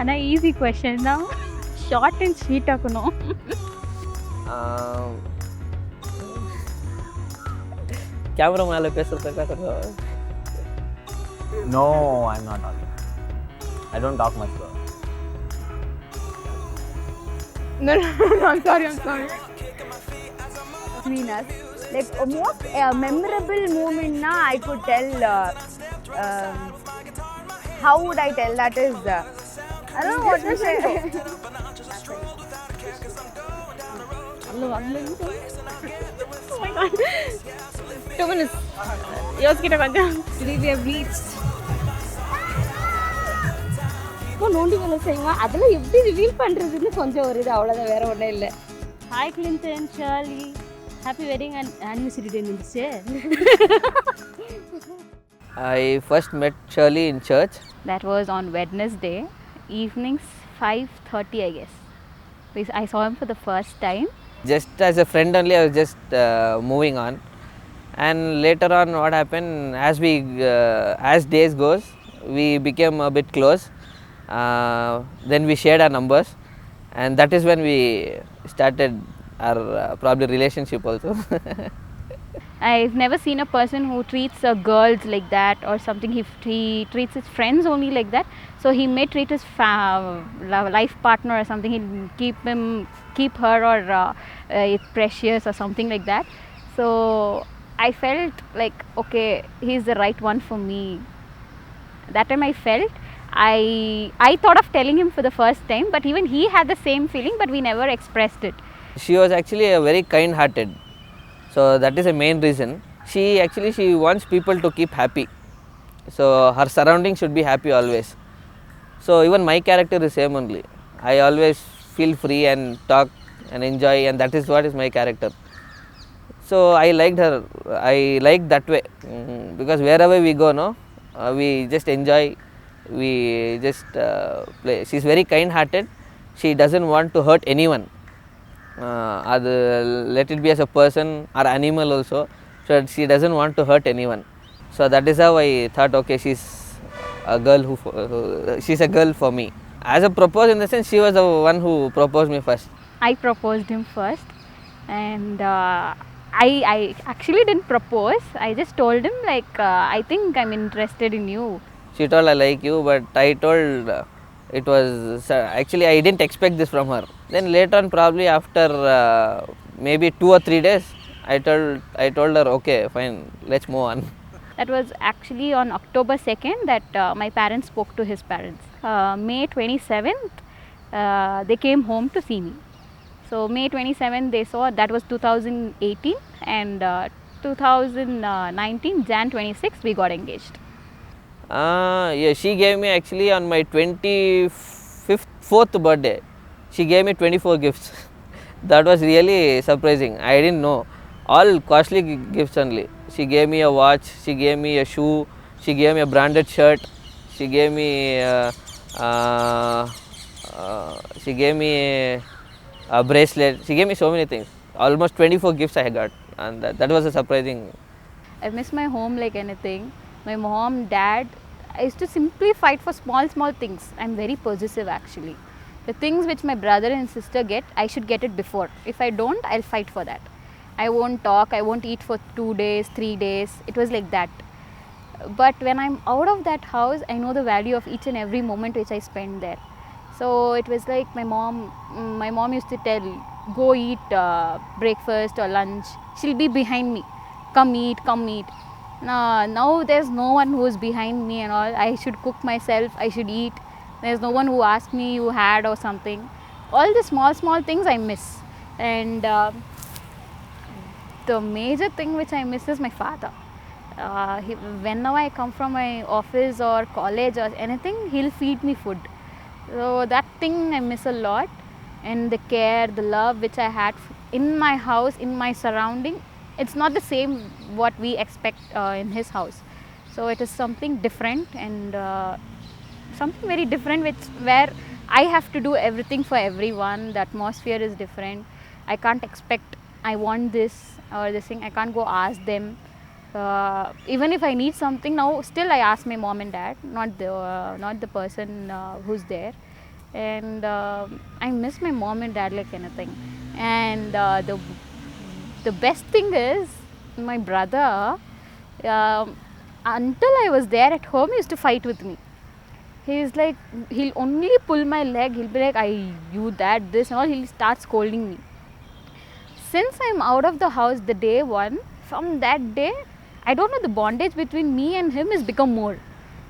An easy question now. Short and sweet akuno. Camera மேலே பேசுகிறதுக்கா கொஞ்சம். No, I'm not talking. I don't talk much bro. No, I'm sorry. Between us, like most memorable moment na I could tell. How would I tell that is? I don't know what to say. Oh my god. 2 minutes. யோசிக்கிட்ட கொஞ்சம். Today we have reached. இப்போ நோண்டி வேலை செய்வோம். அதெல்லாம் எப்படி reveal பண்ணுறதுன்னு கொஞ்சம் ஒரு இது அவ்வளோதான், வேறு ஒன்றும் இல்லை. Hi Clinton, Shirley, happy wedding and anniversary டே இருந்துச்சு. I first met Shirley in church. That was on Wednesday, evenings 5:30 I guess. I saw him for the first time. Just as a friend only, I was just moving on. And later on, what happened, as days goes, we became a bit close. Then we shared our numbers, and that is when we started our probably relationship also. I've never seen a person who treats girls like that or something. He treats his friends only like that. So he may treat his life partner or something. He'll keep her or it's precious or something like that. So I felt like, okay, he's the right one for me. That time I felt, I thought of telling him for the first time, but even he had the same feeling, but we never expressed it. She was actually a very kind-hearted. So that is the main reason. She wants people to keep happy. So her surroundings should be happy always. So even my character is same only. I always feel free and talk and enjoy, and that is what is my character. So I liked her. I liked that way because wherever we go, we just enjoy. We just play. She's very kind-hearted. She doesn't want to hurt anyone. Let it be as a person or animal also. So she doesn't want to hurt anyone. So that is how I thought, okay, she's a girl she's a girl for me. As a propose, in the sense, she was the one who proposed me first. I proposed him first, and I actually didn't propose. I just told him like, I think I'm interested in you. She told, I like you, but I told it was actually I didn't expect this from her. Then later on, probably after maybe 2 or 3 days, I told her, okay, fine, let's move on. That was actually on October 2nd that my parents spoke to his parents. May 27th, they came home to see me. So May 27th they saw, that was 2018, and 2019 Jan 26th we got engaged. Yeah, she gave me actually on my 4th birthday. She gave me 24 gifts. That was really surprising. I didn't know. All costly gifts only. She gave me a watch. She gave me a shoe. She gave me a branded shirt. She gave me a bracelet. She gave me so many things. Almost 24 gifts I got, and that was a surprising. I miss my home like anything. My mom, dad, I used to simply fight for small things. I'm very possessive actually. The things which my brother and sister get, I should get it before. If I don't, I'll fight for that. I won't talk, I won't eat for 2 days, 3 days. It was like that. But when I'm out of that house, I know the value of each and every moment which I spend there. So it was like my mom used to tell, go eat breakfast or lunch. She'll be behind me. Come eat. Now there's no one who is behind me and all. I should cook myself, I should eat. There's no one who asks me you had or something. All the small things I miss. And the major thing which I miss is my father. Whenever I come from my office or college or anything, he'll feed me food. So that thing I miss a lot. And the care, the love which I had in my house, in my surrounding, it's not the same what we expect in his house. So it is something different, and something very different where I have to do everything for everyone. The atmosphere is different. I can't expect I want this or this thing. I can't go ask them. Even if I need something now, still I ask my mom and dad, not the person who's there. And I miss my mom and dad like anything. And the best thing is my brother, um, until I was there at home, he used to fight with me. He's like, he'll only pull my leg, he'll be like, you that, this and all, he'll start scolding me. Since I'm out of the house the day one, from that day, I don't know, the bondage between me and him has become more.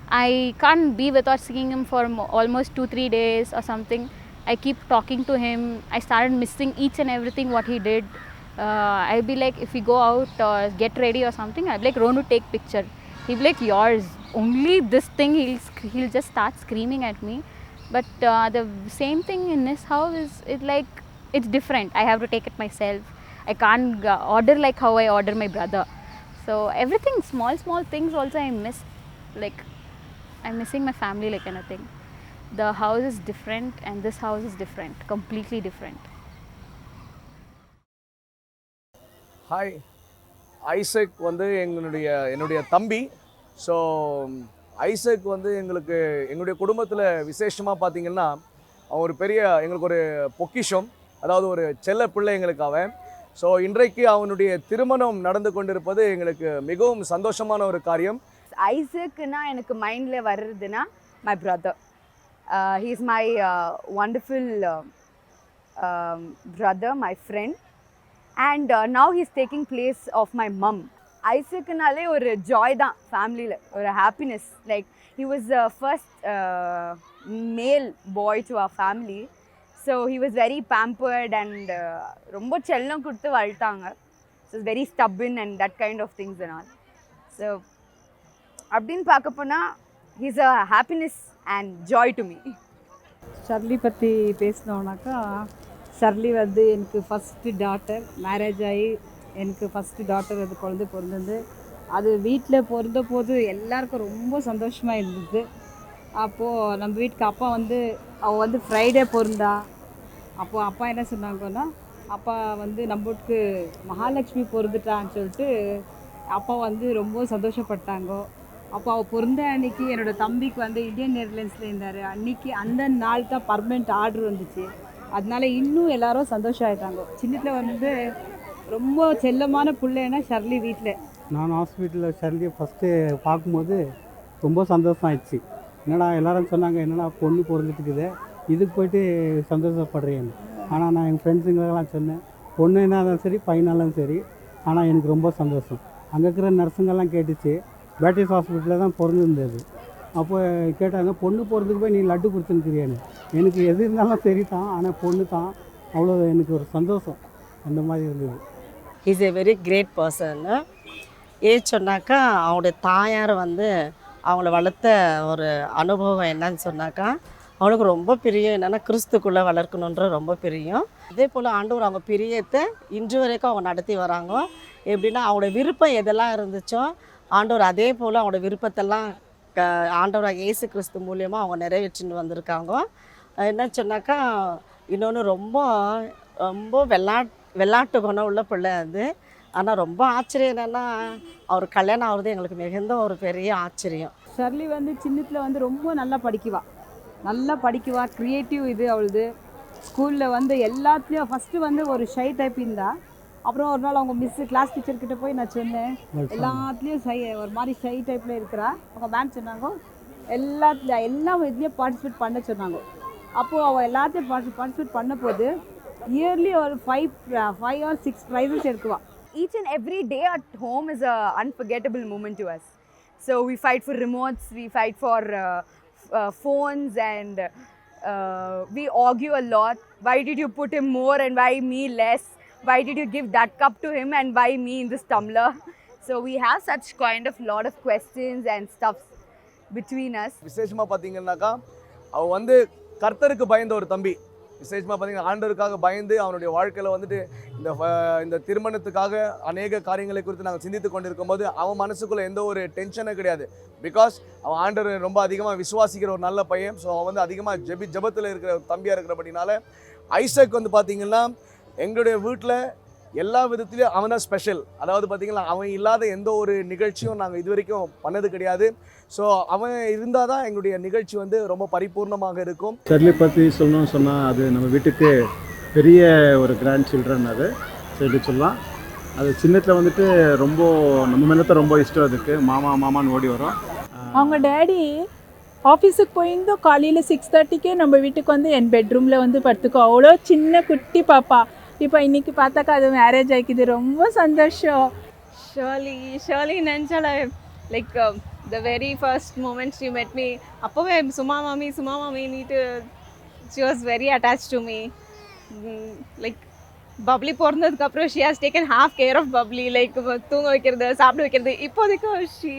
I can't be without seeing him for almost 2-3 days or something. I keep talking to him. I started missing each and everything what he did. I'll be like, if we go out or get ready or something, I'll be like, Ronu, take picture. He'll be like, yours. Only this thing, he'll just start screaming at me. But the same thing in this house is, it's different. I have to take it myself. I can't order like how I order my brother. So everything, small things also I miss. Like, I'm missing my family like anything. The house is different and this house is different, completely different. Hi, Isaac வந்து என்னுடைய தம்பி. So Isaac வந்து எங்களுடைய குடும்பத்தில் விசேஷமாக பார்த்திங்கன்னா அவன் எங்களுக்கு ஒரு பொக்கிஷம், அதாவது ஒரு செல்ல பிள்ளை எங்களுக்கு அவன். ஸோ இன்றைக்கு அவனுடைய திருமணம் நடந்து கொண்டிருப்பது எங்களுக்கு மிகவும் சந்தோஷமான ஒரு காரியம். ஐசக்னா எனக்கு மைண்டில் வர்றதுன்னா my brother. He is my wonderful brother, my friend. And now he is taking place of my mom. ஐசக்னாலே ஒரு ஜாய் தான் ஃபேமிலியில், ஒரு happiness. Like he was the first male boy to our family. So he was very pampered and ரொம்ப செல்லம் கொடுத்து வளர்த்தாங்க. So it's very stubborn and that kind of things and all. So அப்படின்னு பார்க்க போனால் he is a happiness and Joy to me. Shirley பற்றி பேசினோன்னாக்கா, Shirley வந்து எனக்கு ஃபஸ்ட்டு டாட்டர். மேரேஜ் ஆகி எனக்கு ஃபஸ்ட்டு டாட்டர் அது குழந்தை பிறந்தது. அது வீட்டில் பிறந்த போது எல்லாருக்கும் ரொம்ப சந்தோஷமாக இருந்தது. அப்போது நம்ம வீட்டுக்கு அப்பா வந்து அவள் வந்து ஃப்ரைடே பிறந்தா. அப்போது அப்பா என்ன சொன்னாங்கன்னா, அப்பா வந்து நம்ம வீட்டுக்கு மகாலட்சுமி பிறந்துட்டான்னு சொல்லிட்டு அப்பா வந்து ரொம்ப சந்தோஷப்பட்டாங்க. அப்போ அவள் பிறந்த அன்றைக்கி என்னோடய தம்பிக்கு வந்து இந்தியன் ஏர்லைன்ஸில் இருந்தார். அன்றைக்கி அந்த நாள் தான் பர்மனெண்ட் ஆர்டர் வந்துச்சு. அதனால இன்னும் எல்லோரும் சந்தோஷம் ஆகிட்டாங்க. சின்னத்தில் வந்து ரொம்ப செல்லமான பிள்ளைன்னா ஷர்லி வீட்டில். நான் ஹாஸ்பிட்டலில் ஷர்லியை ஃபஸ்ட்டு பார்க்கும்போது ரொம்ப சந்தோஷம் ஆயிடுச்சு. என்னடா எல்லோரும் சொன்னாங்க, என்னடா பொண்ணு பிறந்துட்டுக்குது, இதுக்கு போய்ட்டு சந்தோஷப்படுறேன்னு. ஆனால் நான் எங்கள் ஃப்ரெண்ட்ஸுங்களுக்கெல்லாம் சொன்னேன், பொண்ணு என்ன இருந்தாலும் சரி, பையனாலும் சரி. ஆனால் எனக்கு ரொம்ப சந்தோஷம். அங்கே இருக்கிற நர்ஸுங்கெல்லாம் கேட்டுச்சு, பேட்டிஸ் ஹாஸ்பிட்டலில் தான் பிறந்துருந்தது. அப்போ கேட்டாங்க, பொண்ணு பிறந்துக்கு போய் நீ லட்டு கொடுத்துருக்கிறியான்னு. எனக்கு எது இருந்தாலும் சரி தான், ஆனால் பொண்ணு தான். அவ்வளோ எனக்கு ஒரு சந்தோஷம் அந்த மாதிரி இருந்தது. Is a very great person. ஏன் சொன்னாக்கா, அவனுடைய தாயார் வந்து அவங்கள வளர்த்த ஒரு அனுபவம் என்னன்னு சொன்னாக்கா, அவனுக்கு ரொம்ப பிரியம் என்னென்னா கிறிஸ்துக்குள்ளே வளர்க்கணுன்ற ரொம்ப பிரியம். அதே போல் ஆண்டவர் அவங்க பிரியத்தை இன்று வரைக்கும் அவங்க நடத்தி வராங்க. எப்படின்னா, அவங்களோட விருப்பம் எதெல்லாம் இருந்துச்சோ ஆண்டவர் அதே போல் அவங்களோட விருப்பத்தெல்லாம் ஆண்டவராக இயேசு கிறிஸ்து மூலியமாக அவங்க நிறைவேற்றின்னு வந்திருக்காங்க. என்ன சொன்னாக்கா, இன்னொன்று ரொம்ப ரொம்ப வெள்ளாட்டு குணம் உள்ள பிள்ளை அது. ஆனால் ரொம்ப ஆச்சரியம் என்னென்னா, அவர் கல்யாணம் ஆகுறது எங்களுக்கு மிகுந்த ஒரு பெரிய ஆச்சரியம். ஷர்லி வந்து சின்னத்தில் வந்து ரொம்ப நல்லா படிக்குவா, க்ரியேட்டிவ் இது அவளுது. ஸ்கூலில் வந்து எல்லாத்துலேயும் ஃபஸ்ட்டு வந்து ஒரு ஷை டைப் இருந்தா. அப்புறம் ஒரு நாள் அவங்க கிளாஸ் டீச்சர்கிட்ட போய் நான் சொன்னேன், எல்லாத்துலேயும் ஒரு மாதிரி ஷை டைப்பில் இருக்கிறா. அவங்க மேம் சொன்னாங்க, எல்லா இதுலேயும் பார்ட்டிசிபேட் பண்ண சொன்னாங்க. அப்போது அவள் எல்லாத்தையும் பார்ட்டிசிபேட் பண்ண போது இயர்லி ஒரு 5 or 6 ப்ரைஸஸ் எடுக்குவாள். Each and every day at home is a unforgettable moment to us. So we fight for remotes, we fight for phones, and we argue a lot. Why did you put him more and why me less? Why did you give that cup to him and why me in this tumbler? So we have such kind of lot of questions and stuff between us. விசேஷமாக பார்த்தீங்கன்னாக்கா, அவன் வந்து கர்த்தருக்கு பயந்த ஒரு தம்பி. விசேஷமாக பார்த்தீங்கன்னா, ஆண்டவருக்காக பயந்து அவனுடைய வாழ்க்கையில் வந்துட்டு இந்த திருமணத்துக்காக அநேக காரியங்களை குறித்து நாங்கள் சிந்தித்து கொண்டிருக்கும் போது அவன் மனசுக்குள்ளே எந்த ஒரு டென்ஷனும் கிடையாது. பிகாஸ் அவன் ஆண்டவர் ரொம்ப அதிகமாக விசுவாசிக்கிற ஒரு நல்ல பையன். ஸோ அவன் வந்து அதிகமாக ஜெபத்தில் இருக்கிற தம்பியாக இருக்கிறபடினால ஐசக் வந்து பார்த்திங்கன்னா, எங்களுடைய வீட்டில் எல்லா விதத்துலேயும் அவன் தான் ஸ்பெஷல். அதாவது பார்த்திங்கன்னா அவன் இல்லாத எந்த ஒரு நிகழ்ச்சியும் நாங்கள் இது வரைக்கும் பண்ணது கிடையாது. ஸோ அவன் இருந்தால் தான் எங்களுடைய நிகழ்ச்சி வந்து ரொம்ப பரிபூர்ணமாக இருக்கும். ஷர்லி பற்றி சொல்லணும்னு சொன்னால் அது நம்ம வீட்டுக்கு பெரிய ஒரு கிராண்ட் சில்ட்ரன் அது சொல்லலாம். அது சின்னத்தில் வந்துட்டு ரொம்ப நம்ம மேலே தான் ரொம்ப இஷ்டம். அதுக்கு மாமா மாமான்னு ஓடி வரும். அவங்க டேடி ஆஃபீஸுக்கு போயிருந்தோம் காலையில் 6:30க்கே நம்ம வீட்டுக்கு வந்து என் பெட்ரூமில் வந்து படுத்துக்கோ. அவ்வளோ சின்ன குட்டி பாப்பா. இப்போ இன்றைக்கி பார்த்தாக்கா அது மேரேஜ் ஆகிக்குது. ரொம்ப சந்தோஷம். ஷர்லி நினச்சால like the very first moment she met me, அப்போவே சும்மா மாமி நீட்டு she was very attached to me. Like Bubbly பிறந்ததுக்கப்புறம் she has taken half care of Bubbly. Like தூங்க வைக்கிறது, சாப்பிட வைக்கிறது. இப்போதைக்கு she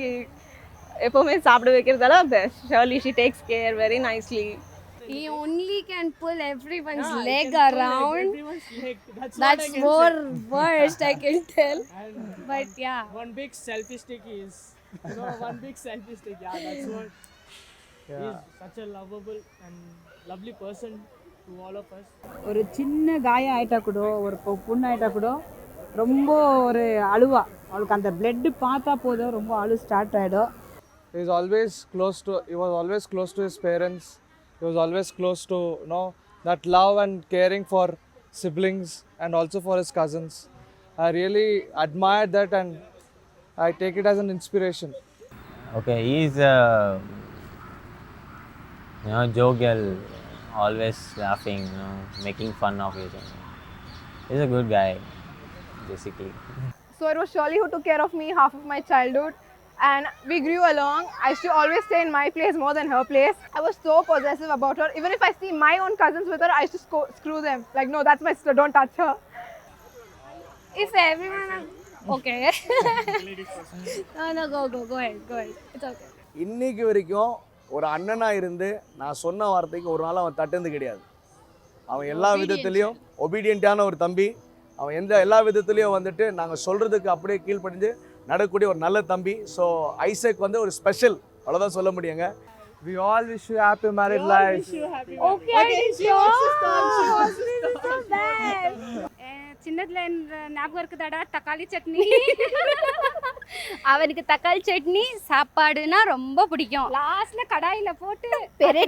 எப்போவுமே சாப்பிட வைக்கிறதால Shirley she takes care very nicely. He only can pull everyone's leg around. That's more worst, I can tell. But yeah. One big selfie stick is, one big selfie stick. Yeah, that's what. He's such a lovable and lovely person to all of us. ஒரு சின்ன காயம் ஆயிட்டா கூட, ஒரு புண்ணு ஆயிட்டா கூட ரொம்ப ஒரு அழுவா. அவளுக்கு அந்த பிளட் பார்த்தா போதும் ரொம்ப அழு ஸ்டார்ட் ஆகிடும். He was always close to his parents. He was always close to that love and caring for siblings and also for his cousins. I really admire that and I take it as an inspiration. Okay, he's jovial, always laughing, making fun of it. He's a good guy, basically. So it was Shirley who took care of me half of my childhood. And we grew along. I used to always stay in my place more than her place. I was so possessive about her. Even if I see my own cousins with her, I used to screw them. Like, no, that's my sister, don't touch her. If everyone... Okay. No, go ahead. It's okay. இன்னைக்கு வரைக்கும் ஒரு அண்ணனாக இருந்து நான் சொன்ன வார்த்தைக்கு ஒரு நாள் அவன் தட்டுந்து கிடையாது. அவன் எல்லா விதத்துலேயும் ஒபீடியண்ட்டான ஒரு தம்பி. அவன் எல்லா விதத்துலேயும் வந்துட்டு நாங்கள் சொல்கிறதுக்கு அப்படியே கீழ்ப்படிஞ்சு நடக்கக்கூடிய ஒரு நல்ல தம்பி. ஸோ ஐசக் வந்து ஒரு ஸ்பெஷல், அவ்வளோதான் சொல்ல முடியுங்க. We all wish you happy married life. சின்னதுல ஞாபகம் இருக்குதாடா தக்காளி சட்னி. அவனுக்கு தக்காளி சட்னி சாப்பாடுனா ரொம்ப பிடிக்கும். லாஸ்ட்ல கடாயில போட்டு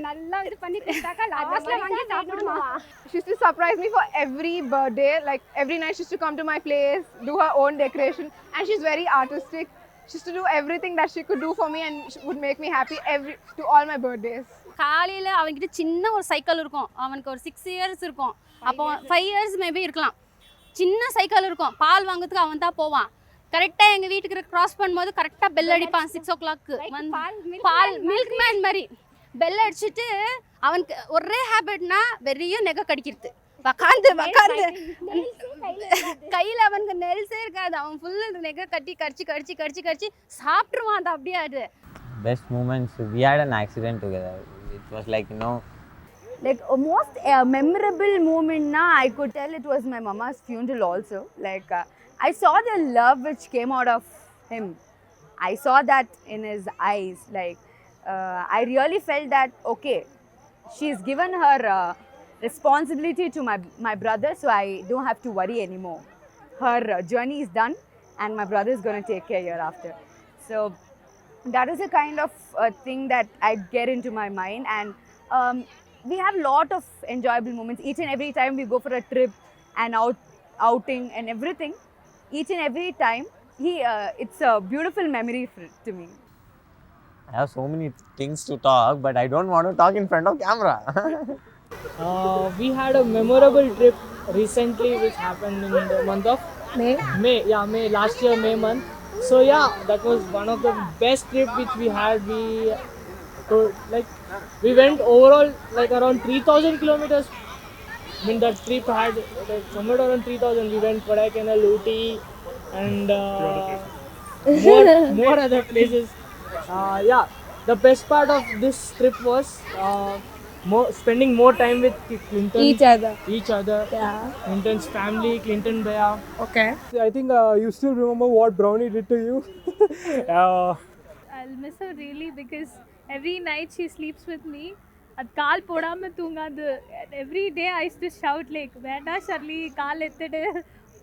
நல்லா இது பண்ணி கொடுத்தாக்கா லாஸ்ட்ல வாங்கி சாப்பிடுவான். She used to surprise me for every birthday. Like every night she used to come to my place, do her own decoration, and she's very artistic. She used to do everything that she could do for me and she would make me happy to all my birthdays. காலையில் அவன்கிட்ட சின்ன ஒரு cycle இருக்கும். அவனுக்கு ஒரு 6 years இருக்கும். அப்போ 5 years maybe இருக்கலாம். சின்ன சைக்கிள் இருக்கும். பால் வாங்கிறதுக்கு அவன் தான் போவான். கரெக்டாக எங்கள் வீட்டுக்கு க்ராஸ் பண்ணும்போது கரெக்டாக பெல் அடிப்பான் 6 o'clock. பால் மில்க் மேன் மாதிரி பெல் அடிச்சுட்டு அவனுக்கு ஒரே ஹேபிட்னா வெறியும் நெகை கடிக்கிறது. உக்காந்து கையில் அவனுக்கு நெல்ஸே இருக்காது. அவன் ஃபுல்லு நெகை கடிச்சு சாப்பிட்ருவான். அது அப்படியே அது Best moments, we had an accident together. It was like, Like most memorable moment na I could tell it was my mama's funeral also. Like I saw the love which came out of him. I saw that in his eyes. Like I really felt that okay, she's given her responsibility to my brother, so I don't have to worry anymore. Her journey is done and my brother is going to take care hereafter. So that is a kind of thing that I get into my mind. And we have a lot of enjoyable moments each and every time we go for a trip and outing and everything. Each and every time it's a beautiful memory to me. I have so many things to talk, but I don't want to talk in front of camera. We had a memorable trip recently which happened in the month of May. Yeah, May, last year May month. So yeah, that was one of the best trip which we had. We went overall like around 3,000 kilometers. I mean that trip had like somewhere around 3,000. We went Kodaikanal, Ooty and more other places. Yeah, the best part of this trip was spending more time with Clinton. Each other. Yeah. Clinton's family, Clinton Bhaiya. Okay. I think you still remember what Brownie did to you. I'll miss her really because every night she sleeps with me. அது கால் போடாமல் தூங்காது. Every day I used to shout like வேண்டா Shirley கால் எடுத்துட்டு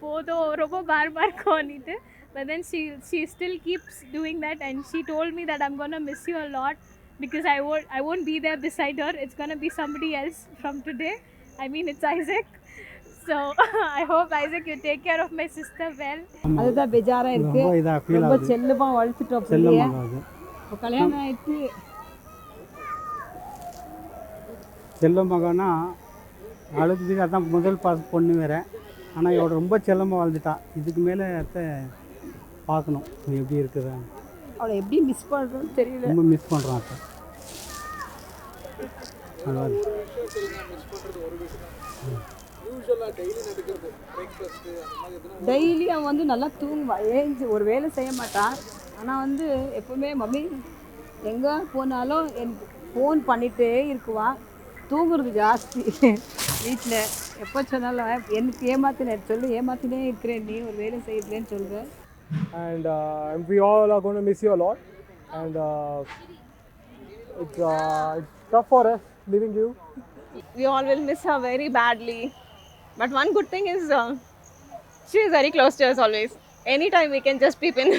போதோ ரொம்ப பாரமாக இருக்கும்னுட்டு. But then she still keeps doing that, and she told me that I'm gonna miss you a lot because I won't be there beside her. It's gonna be somebody else from today. I mean, it's Isaac. So I hope Isaac you take care of my sister well. அதுதான் பெஜாரா இருக்கு. ரொம்ப இதா feel ரொம்ப ஆகுது. செல்லமா வளர்த்துட்டோம் செல்லம் பிள்ளைய. ஆகாது. இப்போ கல்யாணம் ஆயிட்டு செல்லம் மகனா அழுதுக்கு அதான் முதல் பாஸ் பொண்ணு வேற. ஆனால் இவட ரொம்ப செல்லமாக வாழ்ந்துட்டா. இதுக்கு மேலே பார்க்கணும் எப்படி இருக்குதா. அவளை எப்படி மிஸ் பண்ணுறோன்னு தெரியல. ரொம்ப மிஸ் பண்ணுறான் அத்தை. அதாவது டெய்லி அவன் வந்து நல்லா தூங்குவான். ஏஞ்சி ஒரு வேலை செய்ய மாட்டான். ஆனால் வந்து எப்போவுமே மம்மி எங்கே போனாலும் எனக்கு ஃபோன் பண்ணிகிட்டே இருக்குவான். தூங்குறது ஜாஸ்தி வீட்டில். எப்போ சொன்னாலும் எனக்கு ஏமாத்தினேன் சொல்லு, ஏமாத்தினே இருக்கிறேன், நீ ஒரு வேலை செய்யறேன்னு சொல்கிறேன். And we all are going to miss you a lot. And it's tough for us leaving you. We all will miss her very badly. But one good thing is she is very close to us always. Anytime we can just peep in.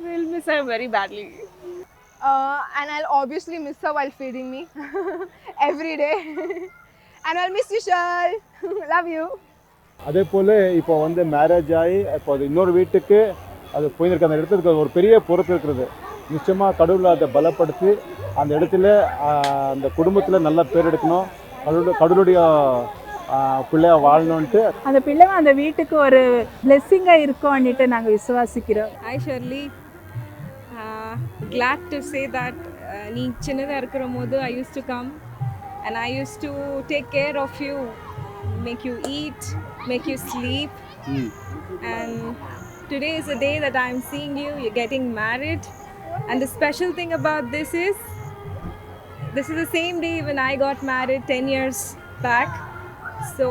We'll miss her very badly. And I'll obviously miss her while feeding me every day. And I'll miss you, Shal. Love you. அதே போல் இப்போ வந்து marriage ஆகி இப்போ அது இன்னொரு வீட்டுக்கு அது போயிருக்க அந்த இடத்துக்கு ஒரு பெரிய பொறுப்பு இருக்கிறது. நிச்சயமாக கடவுளை அதை பலப்படுத்தி அந்த இடத்துல அந்த குடும்பத்தில் நல்ல பேர் எடுக்கணும், கடவுளுடைய பிள்ளையா வாழணுன்ட்டு அந்த பிள்ளை அந்த வீட்டுக்கு ஒரு பிளெஸ்ஸிங்காக இருக்கும்னுட்டு நாங்கள் விசுவாசிக்கிறோம். Hi Shirley, glad to say that நீ சின்னதாக இருக்கிற போது I used to come and I used to take care of you, make you eat, make you sleep. And today is the day that I'm seeing you, you're getting married. And the special thing about this is the same day when I got married 10 years back. So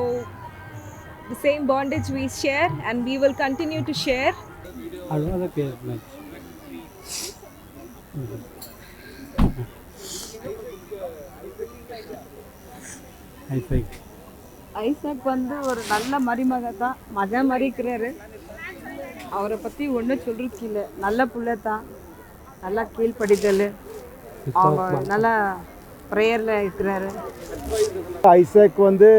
the same bondage we share and we will continue to share. Isaac வந்து ஒரு நல்ல மருமக தான், மகன் மாதிரி இருக்கிறாரு. அவரை பற்றி ஒன்றும் சொல்றதுக்கு இல்லை. நல்ல பிள்ளை தான், நல்லா கீழ்ப்படிதல், அவங்க நல்லா ப்ரேயரில் இருக்கிறாரு. ஐசாக் வந்து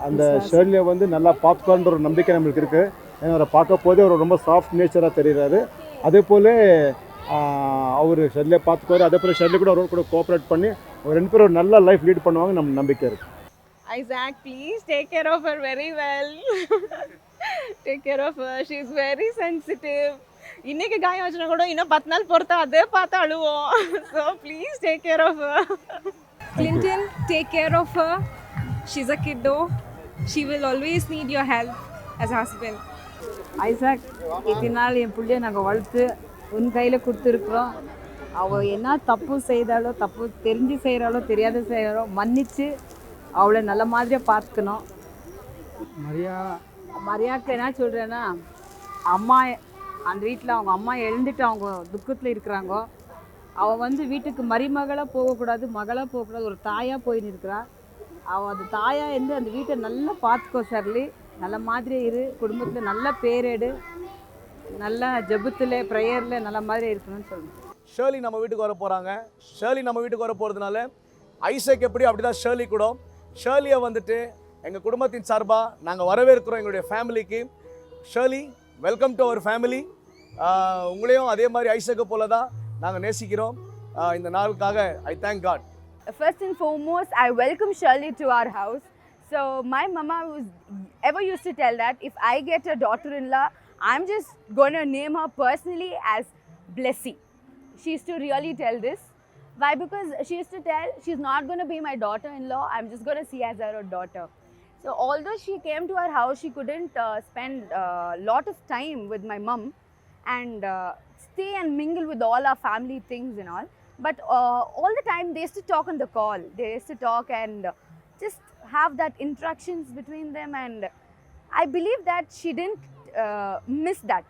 அந்த ஷர்லியை வந்து நல்லா பார்த்துக்கோன்ற ஒரு நம்பிக்கை நம்மளுக்கு இருக்குது. ஏன்னா அவரை பார்க்க போதே அவர் ரொம்ப சாஃப்ட் நேச்சராக தெரிகிறாரு. அதே போல் அவர் ஷர்லியை பார்த்துக்குவார். அதே போல் ஷர்லி கூட அவரோட கூட கோஆப்ரேட் பண்ணி ஒரு ரெண்டு பேரும் ஒரு நல்ல லைஃப் லீட் பண்ணுவாங்க நம்ம நம்பிக்கை இருக்குது. Isaac, please take care of her very well. Take care of her. She is very sensitive. இன்னைக்கு காயம் வச்சுனா கூட இன்னும் 10 நாள் பொறுத்து அதே பார்த்து அழுவோம். So please take care of her. Clinton, take care of her. She's a kiddo. She will always need your help as a husband. Isaac, இத்தனை நாள் என் பிள்ளைய நாங்கள் வளர்த்து உன் கையில் கொடுத்துருக்குறோம். அவள் என்ன தப்பு செய்தாலோ, தப்பு தெரிஞ்சு செய்கிறாளோ தெரியாத செய்கிறாளோ மன்னித்து அவளை நல்ல மாதிரியாக பார்த்துக்கணும். மரியாக்கு என்ன சொல்கிறேன்னா, அம்மா அந்த வீட்டில் அவங்க அம்மா எழுந்துட்டு அவங்க துக்கத்தில் இருக்கிறாங்க. அவள் வந்து வீட்டுக்கு மருமகளாக போகக்கூடாது, மகளாக போகக்கூடாது, ஒரு தாயாக போயின்னு இருக்கிறா. அவள் அந்த தாயாக இருந்து அந்த வீட்டை நல்லா பார்த்துக்கோ ஷர்லி. நல்ல மாதிரியே இரு, குடும்பத்தில் நல்ல பேரேடு, நல்லா ஜபத்தில் ப்ரேயரில் நல்ல மாதிரி இருக்கணும்னு சொல்லணும். ஷர்லி நம்ம வீட்டுக்கு வர போகிறாங்க. ஷர்லி நம்ம வீட்டுக்கு வர போகிறதுனால ஐசக் எப்படி அப்படி தான் ஷர்லி கூட. ஷர்லியை வந்துட்டு எங்கள் குடும்பத்தின் சார்பாக நாங்கள் வரவேற்கிறோம் எங்களுடைய ஃபேமிலிக்கு. Shirley, welcome to our family. உங்களையும் அதே மாதிரி ஐசக்கை போல தான் நாங்கள் நேசிக்கிறோம். இந்த நாளுக்காக I thank God. First and foremost, I welcome Shirley to our house. So my mama ever used to tell that if I get a daughter-in-law, I'm just going to name her personally as Blessy. She used to really tell this. Why? Because she used to tell she's not going to be my daughter-in-law, I'm just going to see as her daughter. So although she came to our house, she couldn't spend a lot of time with my mum and stay and mingle with all our family things and all. But all the time they used to talk on the call. They used to talk and just have that interactions between them, and I believe that she didn't miss that.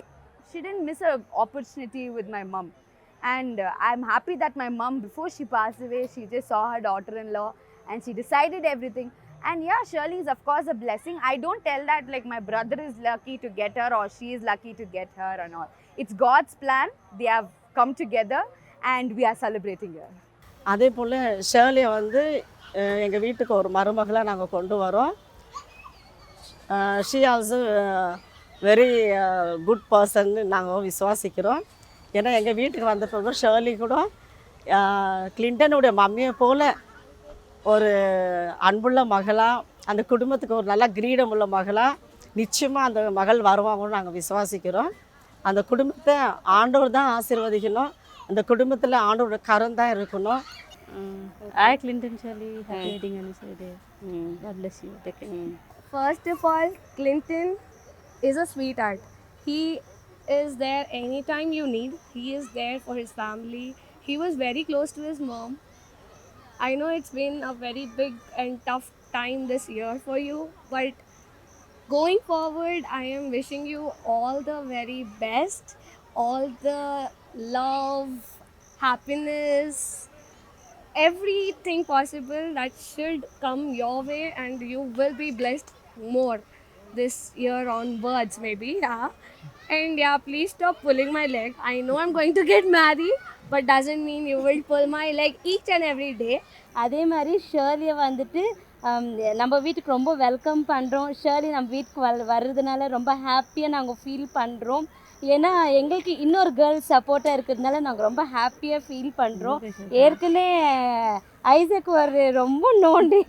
She didn't miss an opportunity with my mum. And I'm happy that my mum, before she passed away, she just saw her daughter-in-law and she decided everything. And yeah, Shirley is of course a blessing. I don't tell that like my brother is lucky to get her or she is lucky to get her and all. It's God's plan. They have come together and we are celebrating her. அதே போல் ஷேர்லியை வந்து எங்கள் வீட்டுக்கு ஒரு மருமகளாக நாங்கள் கொண்டு வரோம். She also very good person நாங்கள் விசுவாசிக்கிறோம். ஏன்னா எங்கள் வீட்டுக்கு வந்த பிறகு ஷேர்லி கூட கிளின்டனுடைய மம்மியை போல் ஒரு அன்புள்ள மகளாக, அந்த குடும்பத்துக்கு ஒரு நல்ல கிரீடம் உள்ள மகளாக நிச்சயமாக அந்த மகள் வருவாங்கன்னு நாங்கள் விசுவாசிக்கிறோம். அந்த குடும்பத்தை ஆண்டவர் தான் ஆசீர்வதிக்கணும். அந்த குடும்பத்தில் ஆண்டவரோட கரம் தான் இருக்கணும். Hi Clinton, Shirley, happy wedding anniversary. God bless you. Take care. First of all, Clinton is a sweetheart. He is there anytime you need. He is there for his family. He was very close to his mom. I know it's been a very big and tough time this year for you, but going forward, I am wishing you all the very best, all the love, happiness, everything possible that should come your way, and you will be blessed more this year onwards, maybe. Yeah. And yeah, please stop pulling my leg. I know I'm going to get married, but doesn't mean you will pull my leg each and every day. அதே மாதிரி ஷேர்லியை வந்துட்டு நம்ம வீட்டுக்கு ரொம்ப welcome பண்ணுறோம். Surely நம்ம வீட்டுக்கு வர்றதுனால ரொம்ப ஹாப்பியாக நாங்கள் ஃபீல் பண்ணுறோம். ஏன்னா எங்களுக்கு இன்னொரு கேர்ள் சப்போர்ட்டாக இருக்கிறதுனால நாங்கள் ரொம்ப ஹாப்பியாக ஃபீல் பண்ணுறோம். ஏற்கனவே ஐசக் ஒரு ரொம்ப நோண்டி,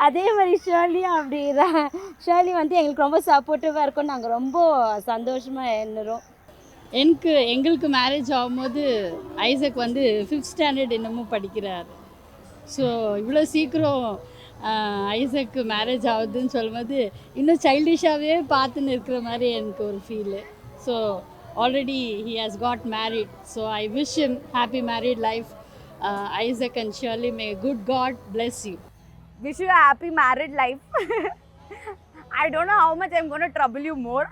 அதே மாதிரி ஷேர்லியும் அப்படி தான். ஷேர்லி வந்து எங்களுக்கு ரொம்ப சப்போர்ட்டிவாக இருக்கும். நாங்கள் ரொம்ப சந்தோஷமாக எண்ணுறோம். எங்களுக்கு மேரேஜ் ஆகும்போது ஐசக் வந்து 5th ஸ்டாண்டர்ட் என்னமோ படிக்கிறார். ஸோ இவ்வளோ சீக்கிரம் ஐசக்கு மேரேஜ் ஆகுதுன்னு சொல்லும்போது இன்னும் சைல்டிஷாகவே பார்த்துன்னு இருக்கிற மாதிரி எனக்கு ஒரு feel. So already he has got married. So I wish him happy married life. Isaac and Shirley, may good God bless you. Wish you a happy married life. I don't know how much I'm going to trouble you more.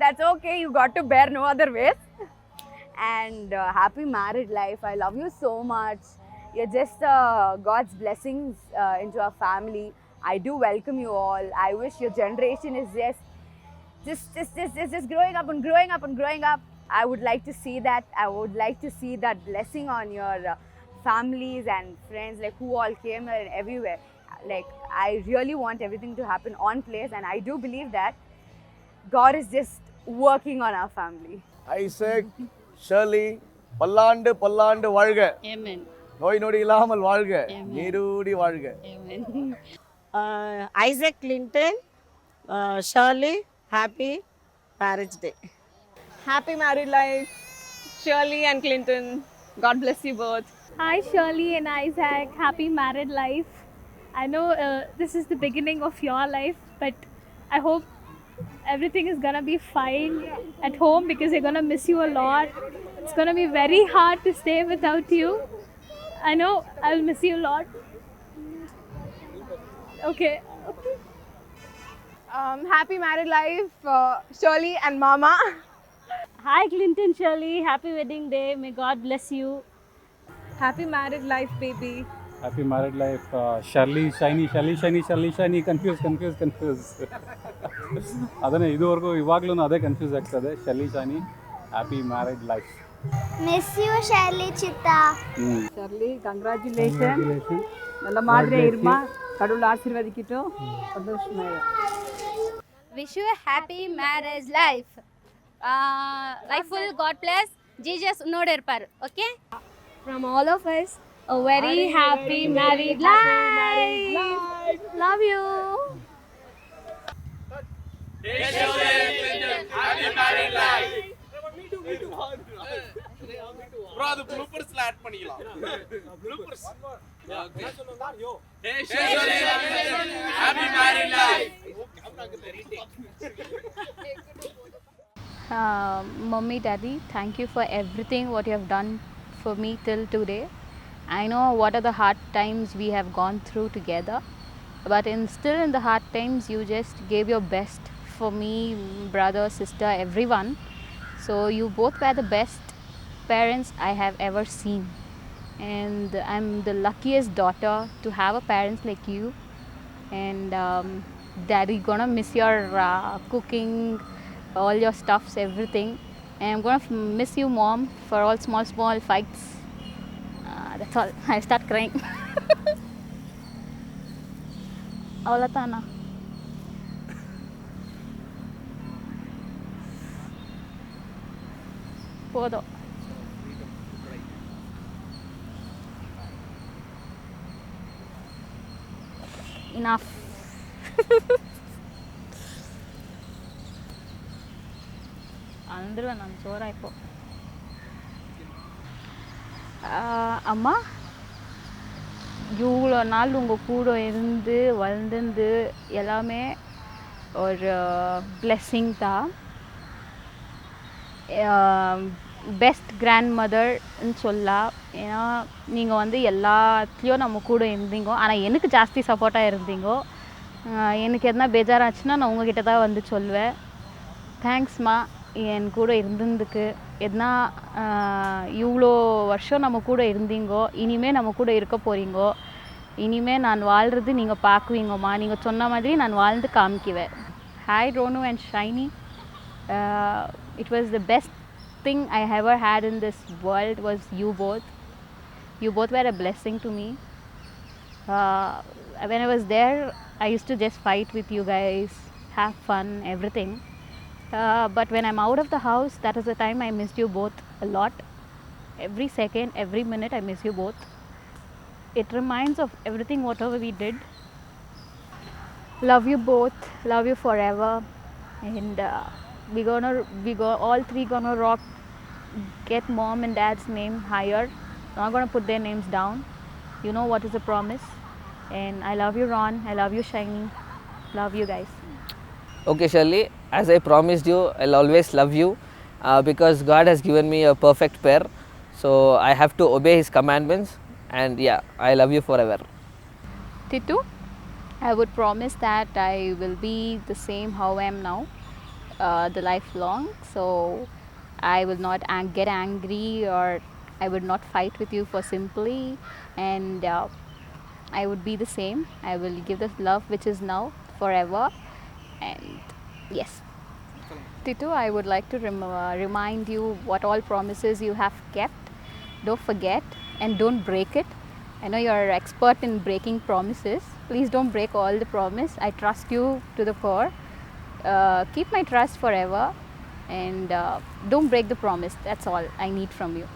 That's okay, you got to bear no other ways. And happy married life. I love you so much. You're just God's blessings into our family. I do welcome you all. I wish your generation is just growing up and growing up and growing up. I would like to see that. I would like to see that blessing on your families and friends, like who all came and everywhere. Like, I really want everything to happen on place, and I do believe that God is just working on our family. Isaac, Shirley, பல்லாண்டு பல்லாண்டு வாழ்க. Amen. நோய் நொடி இல்லாமல் வாழ்க, நீடூடி வாழ்க. Isaac, Clinton, Shirley, happy marriage day. Happy married life, Shirley and Clinton. God bless you both. Hi Shirley and Isaac, happy married life. I know this is the beginning of your life, but I hope everything is gonna be fine at home because they're gonna miss you a lot. It's gonna be very hard to stay without you. I know I'll miss you a lot. Okay. Happy married life, Shirley and Mama. Hi Clinton, Shirley, happy wedding day. May God bless you. Happy married life, baby. Happy married life. Shirley, shiny, Shirley, shiny, Shirley, shiny. Confused. ಅದನ್ನೇ ಇದುವರೆಗೂ ಇವಾಗಲೂ ಅದೇ confuse ಆಗ್ತದೆ. Shirley, shiny. Happy married life. Miss you, Shirley, Chitta. Shirley, congratulation. நல்ல மாதிரியே இருமா. கடவுள் ஆசீர்வதிக்கட்டும். சந்தோஷமா. Wish you a happy marriage life. Life full, God bless. Jesus unnode irpar. Okay? From all of us, a very happy married life. Love you. Happy married life. Bro, the bloopers la add பண்ணிக்கலாம். Bloopers. Hey, happy married life. Mummy, Daddy, thank you for everything what you have done for me till today. I know what are the hard times we have gone through together, but still in the hard times you just gave your best for me, brother, sister, everyone. So you both were the best parents I have ever seen, and I'm the luckiest daughter to have a parents like you. and daddy gonna miss your cooking, all your stuffs, everything, and I'm gonna miss you mom for all small fights. That's all. I start crying. அவ்வளோதானா? போதும். Enough. வந்துடுவேன் நான் சோறா இப்போ. அம்மா, இவ்வளோ நாள் உங்கள் கூட இருந்து வளர்ந்து எல்லாமே ஒரு blessing தான். பெஸ்ட் கிராண்ட் மதர்ன்னு சொல்லலாம். ஏன்னா நீங்கள் வந்து எல்லாத்துலேயும் நம்ம கூட இருந்தீங்க, ஆனால் எனக்கு ஜாஸ்தி சப்போர்ட்டாக இருந்தீங்க. எனக்கு எதனா பேஜாராச்சுன்னா நான் உங்ககிட்ட தான் வந்து சொல்வேன். தேங்க்ஸ்மா என் கூட இருந்ததுக்கு. எதனா இவ்வளோ வருஷம் நம்ம கூட இருந்தீங்கோ, இனிமேல் நம்ம கூட இருக்க போகிறீங்கோ. இனிமேல் நான் வாழ்கிறது நீங்கள் பார்க்குவீங்கம்மா. நீங்கள் சொன்ன மாதிரி நான் வாழ்ந்து காமிக்குவேன். Hi Ronu and Shiny. It was the best thing I ever had in this world was you both. You both were a blessing to me. When I was there, I used to just fight with you guys, have fun, everything. But when I'm out of the house, that is the time I missed you both a lot. Every second, every minute, I miss you both. It reminds of everything, whatever we did. Love you both. Love you forever. And all three gonna rock. Get mom and dad's name higher. I'm not gonna put their names down. You know what is a promise. And I love you, Ron. I love you, Shiny. Love you guys. Okay, Shirley, as I promised you, I'll always love you because God has given me a perfect pair. So I have to obey His commandments, and yeah, I love you forever. Titu, I would promise that I will be the same how I am now, the lifelong. So I will not get angry, or I would not fight with you for simply, and I would be the same. I will give the love which is now forever. And yes, Titu, I would like to remind you what all promises you have kept. Don't forget and don't break it. I know you're an expert in breaking promises. Please don't break all the promise. I trust you to the core. Keep my trust forever, and don't break the promise. That's all I need from you.